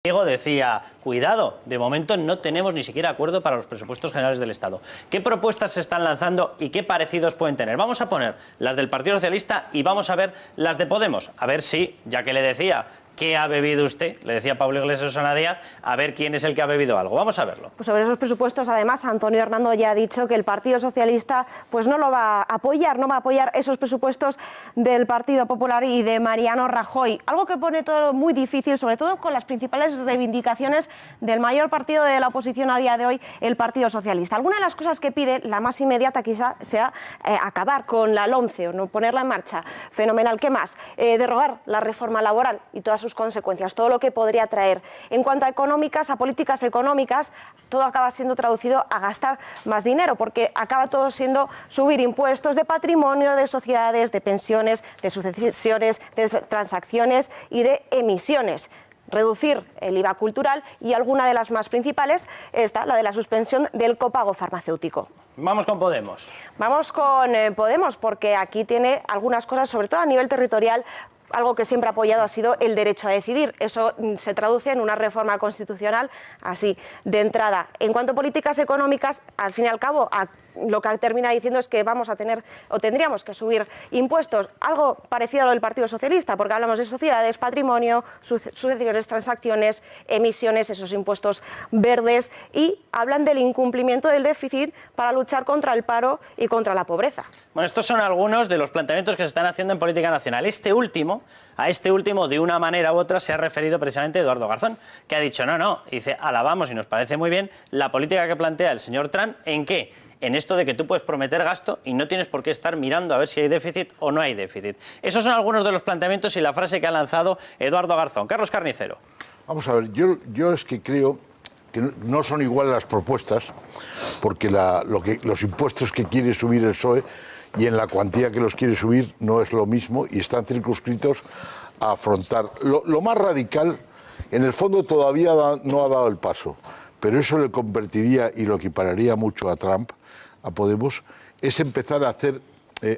Diego decía, cuidado, de momento no tenemos ni siquiera acuerdo para los presupuestos generales del Estado. ¿Qué propuestas se están lanzando y qué parecidos pueden tener? Vamos a poner las del Partido Socialista y vamos a ver las de Podemos. A ver si, ya que le decía, ¿qué ha bebido usted? Le decía Pablo Iglesias o Susana Díaz, a ver quién es el que ha bebido algo. Vamos a verlo. Pues sobre esos presupuestos, además, Antonio Hernando ya ha dicho que el Partido Socialista pues no lo va a apoyar, no va a apoyar esos presupuestos del Partido Popular y de Mariano Rajoy. Algo que pone todo muy difícil, sobre todo con las principales reivindicaciones del mayor partido de la oposición a día de hoy, el Partido Socialista. Alguna de las cosas que pide, la más inmediata quizá, sea acabar con la LOMCE o no ponerla en marcha. Fenomenal. ¿Qué más? Derogar la reforma laboral y todas sus consecuencias, todo lo que podría traer. En cuanto a económicas, a políticas económicas, todo acaba siendo traducido a gastar más dinero, porque acaba todo siendo subir impuestos de patrimonio, de sociedades, de pensiones, de sucesiones, de transacciones y de emisiones. Reducir el IVA cultural y alguna de las más principales está la de la suspensión del copago farmacéutico. Vamos con Podemos. Vamos con Podemos, porque aquí tiene algunas cosas, sobre todo a nivel territorial. Algo que siempre ha apoyado ha sido el derecho a decidir. Eso se traduce en una reforma constitucional así, de entrada. En cuanto a políticas económicas, al fin y al cabo, lo que termina diciendo es que vamos a tener o tendríamos que subir impuestos. Algo parecido a lo del Partido Socialista, porque hablamos de sociedades, patrimonio, sucesiones, transacciones, emisiones, esos impuestos verdes, y hablan del incumplimiento del déficit para luchar contra el paro y contra la pobreza. Bueno, estos son algunos de los planteamientos que se están haciendo en política nacional. A este último, de una manera u otra, se ha referido precisamente Eduardo Garzón, que ha dicho, no, dice, alabamos y nos parece muy bien la política que plantea el señor Trump. ¿En qué? En esto de que tú puedes prometer gasto y no tienes por qué estar mirando a ver si hay déficit o no hay déficit. Esos son algunos de los planteamientos y la frase que ha lanzado Eduardo Garzón. Carlos Carnicero. Vamos a ver, yo es que creo que no son iguales las propuestas, porque los impuestos que quiere subir el PSOE y en la cuantía que los quiere subir no es lo mismo y están circunscritos a afrontar. Lo más radical, en el fondo todavía no ha dado el paso, pero eso le convertiría y lo equipararía mucho a Trump, a Podemos, es empezar a hacer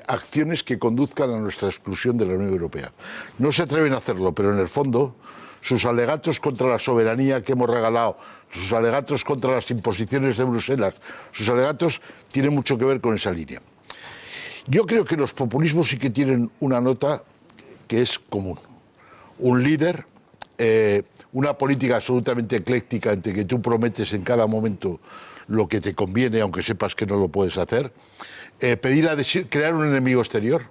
acciones que conduzcan a nuestra exclusión de la Unión Europea. No se atreven a hacerlo, pero en el fondo sus alegatos contra la soberanía que hemos regalado, sus alegatos contra las imposiciones de Bruselas, sus alegatos tienen mucho que ver con esa línea. Yo creo que los populismos sí que tienen una nota que es común. Un líder, una política absolutamente ecléctica entre que tú prometes en cada momento lo que te conviene, aunque sepas que no lo puedes hacer, crear un enemigo exterior.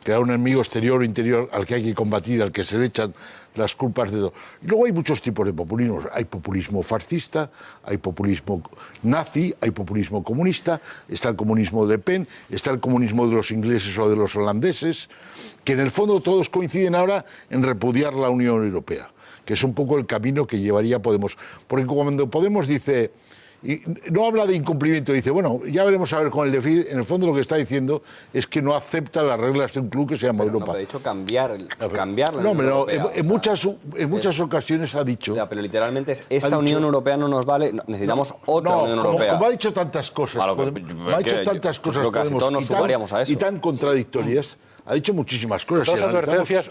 Crear un enemigo exterior o interior al que hay que combatir, al que se le echan las culpas de todo. Luego hay muchos tipos de populismo. Hay populismo fascista, hay populismo nazi, hay populismo comunista, está el comunismo de Le Pen, está el comunismo de los ingleses o de los holandeses, que en el fondo todos coinciden ahora en repudiar la Unión Europea, que es un poco el camino que llevaría Podemos. Porque cuando Podemos dice... Y no habla de incumplimiento, dice, bueno, ya veremos a ver con el déficit. En el fondo lo que está diciendo es que no acepta las reglas de un club que se llama Europa. No, pero ha dicho cambiarla. No, pero en muchas ocasiones ha dicho... Ya, pero literalmente esta Unión Europea no nos vale, necesitamos otra Unión Europea. Como ha dicho tantas cosas, todos nos sumaríamos a eso. Y tan contradictorias. Ha dicho muchísimas cosas. Dos advertencias.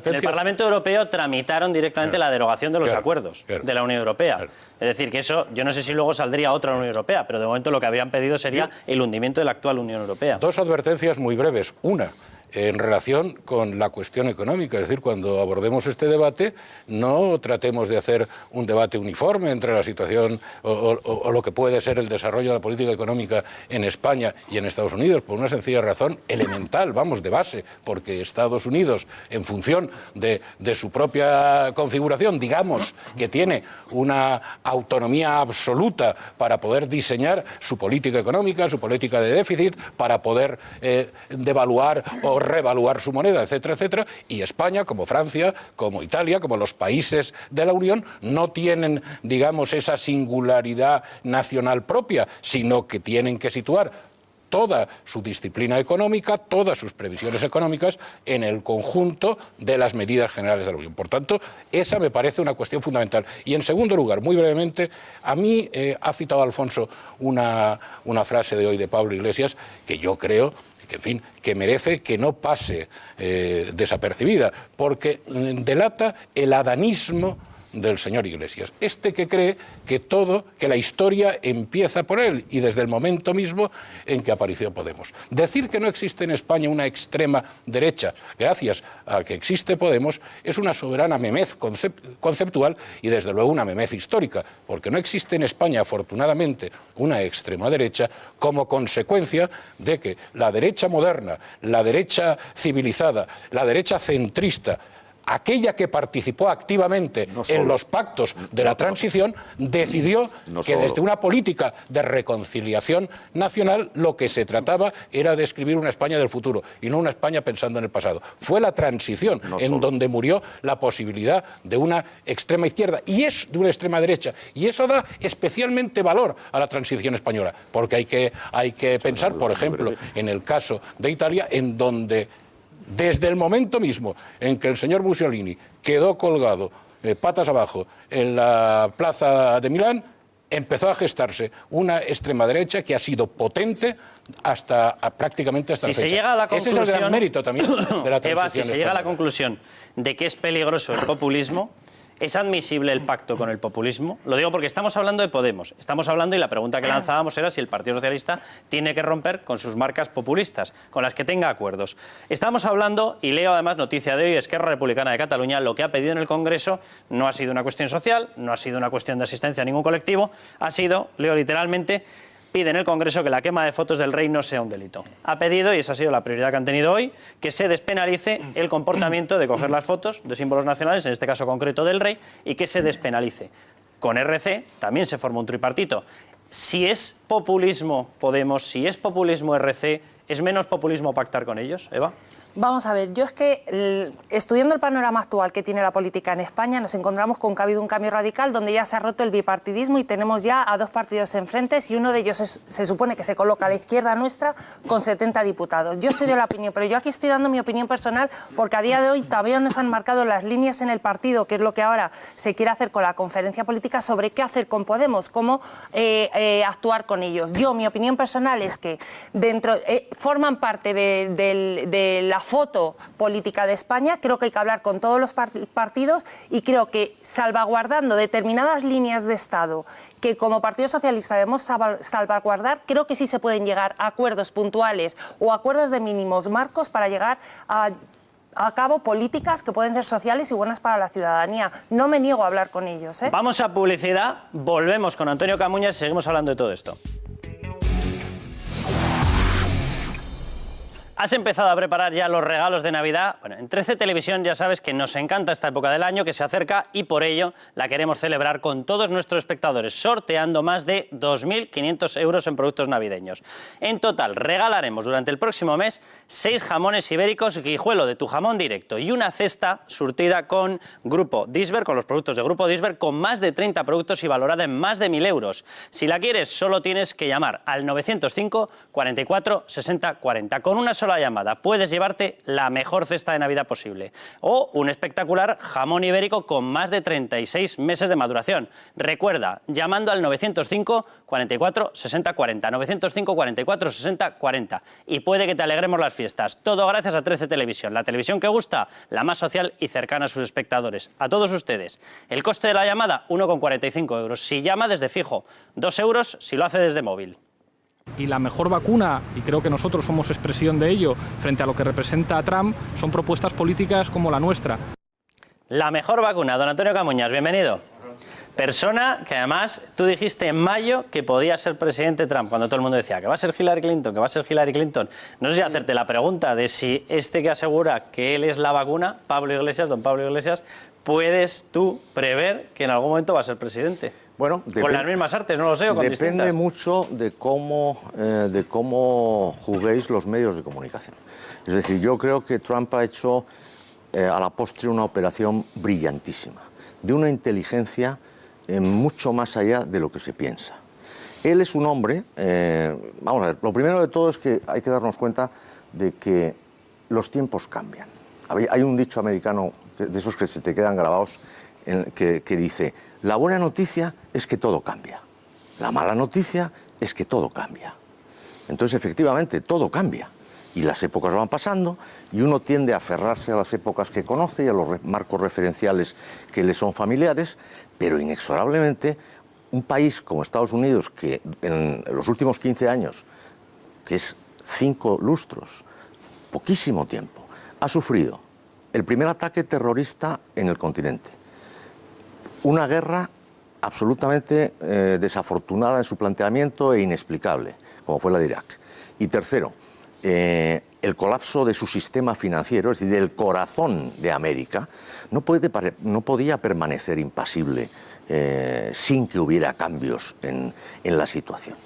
En el Parlamento Europeo tramitaron directamente la derogación de los acuerdos de la Unión Europea. Es decir, que eso, yo no sé si luego saldría otra Unión Europea, pero de momento lo que habían pedido sería el hundimiento de la actual Unión Europea. Dos advertencias muy breves. Una, en relación con la cuestión económica, es decir, cuando abordemos este debate, no tratemos de hacer un debate uniforme entre la situación o lo que puede ser el desarrollo de la política económica en España y en Estados Unidos, por una sencilla razón elemental, vamos, de base, porque Estados Unidos, en función de su propia configuración, digamos que tiene una autonomía absoluta para poder diseñar su política económica, su política de déficit, para poder devaluar o revaluar su moneda, etcétera, etcétera, y España, como Francia, como Italia, como los países de la Unión, no tienen, digamos, esa singularidad nacional propia, sino que tienen que situar toda su disciplina económica, todas sus previsiones económicas en el conjunto de las medidas generales de la Unión. Por tanto, esa me parece una cuestión fundamental. Y en segundo lugar, muy brevemente, a mí ha citado Alfonso una frase de hoy de Pablo Iglesias que yo creo que, en fin, que merece que no pase desapercibida, porque delata el adanismo del señor Iglesias. Este que cree que la historia empieza por él y desde el momento mismo en que apareció Podemos. Decir que no existe en España una extrema derecha, gracias a que existe Podemos, es una soberana memez conceptual y desde luego una memez histórica, porque no existe en España, afortunadamente, una extrema derecha como consecuencia de que la derecha moderna, la derecha civilizada, la derecha centrista, aquella que participó activamente en los pactos de la transición, decidió que desde una política de reconciliación nacional lo que se trataba era de escribir una España del futuro y no una España pensando en el pasado. Fue la transición donde murió la posibilidad de una extrema izquierda y es de una extrema derecha. Y eso da especialmente valor a la transición española, porque hay que pensar, por ejemplo, en el caso de Italia, en donde desde el momento mismo en que el señor Mussolini quedó colgado patas abajo en la plaza de Milán, empezó a gestarse una extrema derecha que ha sido potente prácticamente hasta la fecha. Se llega a la conclusión, ese es el gran mérito también de la transición Eva, si se llega a la española. conclusión de que es peligroso el populismo, ¿es admisible el pacto con el populismo? Lo digo porque estamos hablando de Podemos. Estamos hablando, y la pregunta que lanzábamos era si el Partido Socialista tiene que romper con sus marcas populistas, con las que tenga acuerdos. Estamos hablando, y leo además noticia de hoy, Esquerra Republicana de Cataluña, lo que ha pedido en el Congreso no ha sido una cuestión social, no ha sido una cuestión de asistencia a ningún colectivo, ha sido, leo literalmente, pide en el Congreso que la quema de fotos del rey no sea un delito. Ha pedido, y esa ha sido la prioridad que han tenido hoy, que se despenalice el comportamiento de coger las fotos de símbolos nacionales, en este caso concreto del rey, y que se despenalice. Con RC también se forma un tripartito. Si es populismo Podemos, si es populismo RC, ¿es menos populismo pactar con ellos, Eva? Vamos a ver, yo es que estudiando el panorama actual que tiene la política en España, nos encontramos con que ha habido un cambio radical donde ya se ha roto el bipartidismo y tenemos ya a dos partidos enfrentes y uno de ellos se supone que se coloca a la izquierda nuestra con 70 diputados. Yo soy de la opinión, pero yo aquí estoy dando mi opinión personal porque a día de hoy todavía nos han marcado las líneas en el partido, que es lo que ahora se quiere hacer con la conferencia política sobre qué hacer con Podemos, cómo actuar con ellos. Yo, mi opinión personal es que forman parte de la foto política de España. Creo que hay que hablar con todos los partidos y creo que salvaguardando determinadas líneas de Estado que como Partido Socialista debemos salvaguardar, creo que sí se pueden llegar a acuerdos puntuales o acuerdos de mínimos marcos para llegar a cabo políticas que pueden ser sociales y buenas para la ciudadanía. No me niego a hablar con ellos, ¿eh? Vamos a publicidad, volvemos con Antonio Camuñas y seguimos hablando de todo esto. ¿Has empezado a preparar ya los regalos de Navidad? Bueno, en 13 Televisión ya sabes que nos encanta esta época del año que se acerca y por ello la queremos celebrar con todos nuestros espectadores, sorteando más de 2.500 euros en productos navideños. En total, regalaremos durante el próximo mes 6 jamones ibéricos Guijuelo de Tu Jamón Directo y una cesta surtida con Grupo Disber, con los productos de Grupo Disber, con más de 30 productos y valorada en más de 1.000 euros. Si la quieres, solo tienes que llamar al 905 44 60 40. Con una sola llamada puedes llevarte la mejor cesta de Navidad posible o un espectacular jamón ibérico con más de 36 meses de maduración. Recuerda, llamando al 905 44 60 40, 905 44 60 40 y puede que te alegremos las fiestas. Todo gracias a 13 Televisión, la televisión que gusta, la más social y cercana a sus espectadores. A todos ustedes. El coste de la llamada, 1,45 euros. Si llama desde fijo, 2 euros si lo hace desde móvil. Y la mejor vacuna, y creo que nosotros somos expresión de ello, frente a lo que representa Trump, son propuestas políticas como la nuestra. La mejor vacuna, don Antonio Camuñas, bienvenido. Persona que además tú dijiste en mayo que podía ser presidente Trump, cuando todo el mundo decía que va a ser Hillary Clinton, que va a ser Hillary Clinton. No sé si hacerte la pregunta de si este que asegura que él es la vacuna, Pablo Iglesias, don Pablo Iglesias, ¿puedes tú prever que en algún momento va a ser presidente? Bueno, con las mismas artes, no lo sé, o con depende distintas. mucho de cómo juguéis los medios de comunicación. Es decir, yo creo que Trump ha hecho a la postre una operación brillantísima, de una inteligencia mucho más allá de lo que se piensa. Él es un hombre, vamos a ver, lo primero de todo es que hay que darnos cuenta de que los tiempos cambian. Hay un dicho americano, de esos que se te quedan grabados, que dice: la buena noticia es que todo cambia, la mala noticia es que todo cambia. Entonces, efectivamente, todo cambia. y las épocas van pasando y uno tiende a aferrarse a las épocas que conoce y a los marcos referenciales que le son familiares, pero inexorablemente un país como Estados Unidos, que en los últimos 15 años, que es 5 lustros, poquísimo tiempo, ha sufrido el primer ataque terrorista en el continente, una guerra absolutamente desafortunada en su planteamiento e inexplicable, como fue la de Irak. Y tercero, el colapso de su sistema financiero, es decir, del corazón de América, no podía permanecer impasible sin que hubiera cambios en la situación.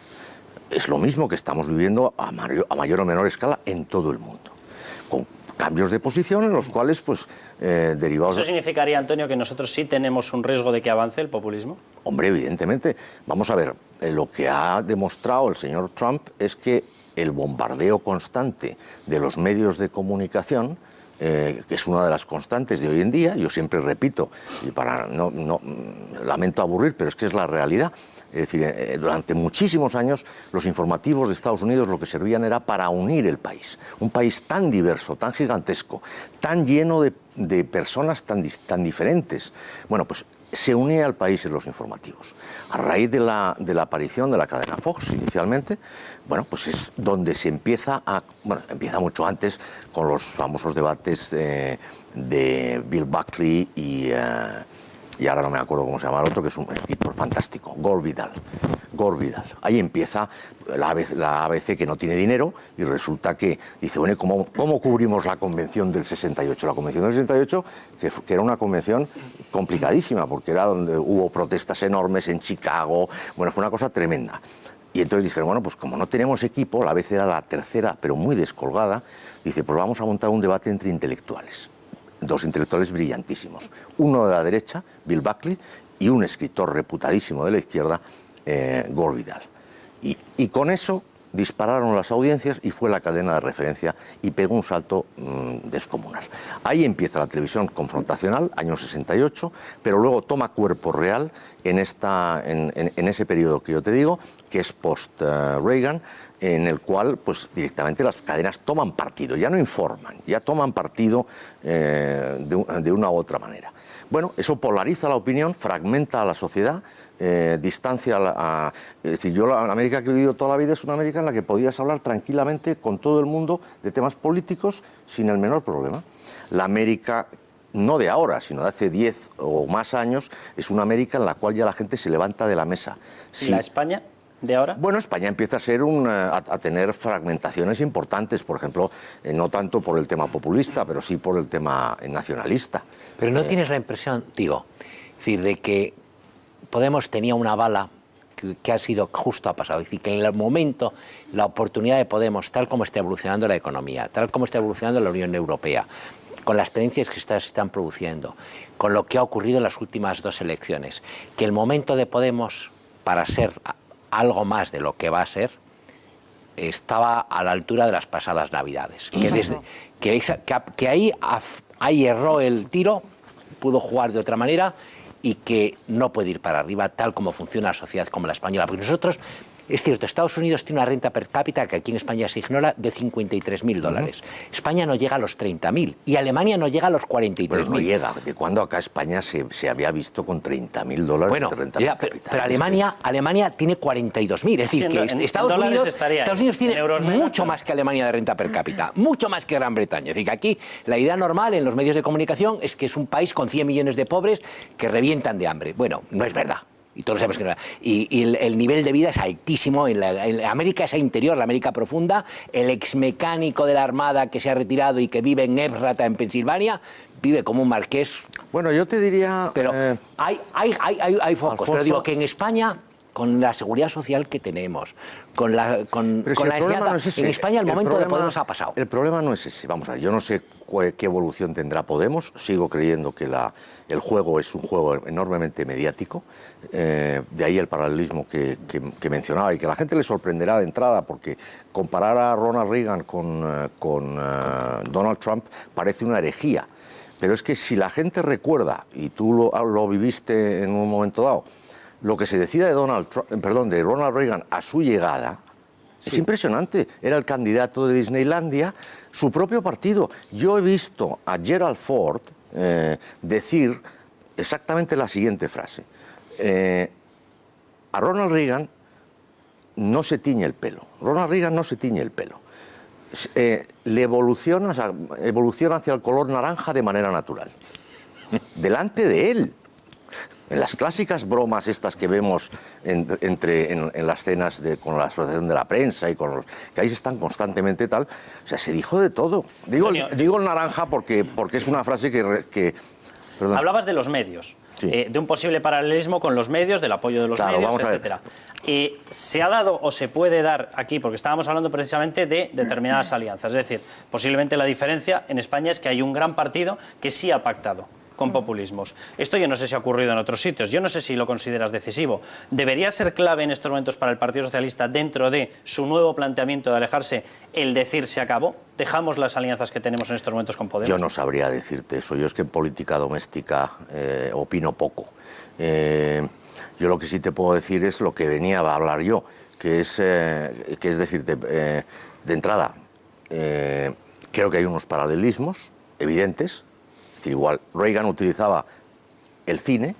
Es lo mismo que estamos viviendo a mayor o menor escala en todo el mundo, con cambios de posición en los cuales, pues, derivados... ¿Eso significaría, Antonio, que nosotros sí tenemos un riesgo de que avance el populismo? Hombre, evidentemente. Vamos a ver, lo que ha demostrado el señor Trump es que el bombardeo constante de los medios de comunicación, que es una de las constantes de hoy en día, yo siempre repito, y para no lamento aburrir, pero es que es la realidad. Es decir, durante muchísimos años los informativos de Estados Unidos lo que servían era para unir el país. Un país tan diverso, tan gigantesco, tan lleno de personas tan diferentes. Bueno, pues se unía al país en los informativos. A raíz de la aparición de la cadena Fox inicialmente, bueno, pues es donde se empieza empieza mucho antes con los famosos debates de Bill Buckley y ahora no me acuerdo cómo se llama el otro, que es un escritor fantástico, Gore Vidal. Ahí empieza la ABC, que no tiene dinero, y resulta que dice, bueno, ¿cómo cubrimos la convención del 68? La convención del 68, que era una convención complicadísima, porque era donde hubo protestas enormes en Chicago, bueno, fue una cosa tremenda. Y entonces dijeron, bueno, pues como no tenemos equipo, la ABC era la tercera, pero muy descolgada, dice, pues vamos a montar un debate entre intelectuales. 2 intelectuales brillantísimos, uno de la derecha, Bill Buckley, y un escritor reputadísimo de la izquierda, Gore Vidal. Y con eso dispararon las audiencias y fue la cadena de referencia y pegó un salto descomunal. Ahí empieza la televisión confrontacional, año 68, pero luego toma cuerpo real en ese periodo que yo te digo, que es post-Reagan, en el cual pues directamente las cadenas toman partido, ya no informan, ya toman partido de una u otra manera. Bueno, eso polariza la opinión, fragmenta a la sociedad, distancia es decir, yo la América que he vivido toda la vida es una América en la que podías hablar tranquilamente con todo el mundo de temas políticos sin el menor problema. La América, no de ahora, sino de hace 10 o más años, es una América en la cual ya la gente se levanta de la mesa. ¿Y la España de ahora? Bueno, España empieza a tener fragmentaciones importantes, por ejemplo, no tanto por el tema populista, pero sí por el tema nacionalista. Pero ¿no tienes la impresión, digo, es decir, de que Podemos tenía una bala que ha sido justo ha pasado? Es decir, que en el momento, la oportunidad de Podemos, tal como está evolucionando la economía, tal como está evolucionando la Unión Europea, con las tendencias que se están produciendo, con lo que ha ocurrido en las últimas 2 elecciones, que el momento de Podemos para ser algo más de lo que va a ser, estaba a la altura de las pasadas Navidades. Que ahí erró el tiro, pudo jugar de otra manera y que no puede ir para arriba tal como funciona la sociedad como la española. Porque nosotros, es cierto, Estados Unidos tiene una renta per cápita que aquí en España se ignora de $53.000. España no llega a los 30.000 y Alemania no llega a los 43.000. Pues no llega. ¿De cuándo acá España se había visto con $30.000 bueno, de renta per cápita? Pero Alemania tiene 42.000. Es decir, que Estados Unidos tiene mucho más que Alemania de renta per cápita, mucho más que Gran Bretaña. Es decir, que aquí la idea normal en los medios de comunicación es que es un país con 100 millones de pobres que revientan de hambre. Bueno, no es verdad. Y todos sabemos que no. Y el nivel de vida es altísimo. En la América esa interior, la América profunda, el exmecánico de la Armada que se ha retirado y que vive en Ephrata, en Pensilvania, vive como un marqués. Bueno, yo te diría... Pero hay focos. Alfonso, pero digo que en España, con la seguridad social que tenemos, con la enseñanza, no es ese. En España el momento de Podemos ha pasado. El problema no es ese. Vamos a ver, yo no sé qué evolución tendrá Podemos. Sigo creyendo que el juego es un juego enormemente mediático. De ahí el paralelismo que mencionaba y que a la gente le sorprenderá de entrada, porque comparar a Ronald Reagan con Donald Trump parece una herejía. Pero es que si la gente recuerda, y tú lo viviste en un momento dado, lo que se decía de Ronald Reagan a su llegada, Es impresionante. Era el candidato de Disneylandia, su propio partido. Yo he visto a Gerald Ford decir exactamente la siguiente frase. A Ronald Reagan no se tiñe el pelo. Ronald Reagan no se tiñe el pelo. Le evoluciona, o sea, evoluciona hacia el color naranja de manera natural. Delante de él. En las clásicas bromas estas que vemos en las cenas con la Asociación de la Prensa y con los que ahí están constantemente tal, o sea, se dijo de todo. Digo el naranja porque es una frase que perdón. Hablabas de los medios, Sí. de un posible paralelismo con los medios, del apoyo de los Claro, medios, vamos a ver. etcétera. ¿Se ha dado o se puede dar aquí, porque estábamos hablando precisamente de determinadas alianzas? Es decir, posiblemente la diferencia en España es que hay un gran partido que sí ha pactado con populismos. Esto yo no sé si ha ocurrido en otros sitios, yo no sé si lo consideras decisivo. ¿Debería ser clave en estos momentos para el Partido Socialista, dentro de su nuevo planteamiento de alejarse, el decir se acabó? ¿Dejamos las alianzas que tenemos en estos momentos con Podemos? Yo no sabría decirte eso. Yo es que en política doméstica opino poco. Yo lo que sí te puedo decir es lo que venía a hablar yo, que es decirte, de entrada, creo que hay unos paralelismos evidentes. Es decir, igual Reagan utilizaba el cine,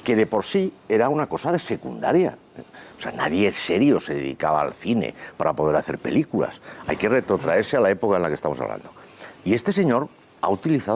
que de por sí era una cosa de secundaria. O sea, nadie en serio se dedicaba al cine para poder hacer películas. Hay que retrotraerse a la época en la que estamos hablando. Y este señor ha utilizado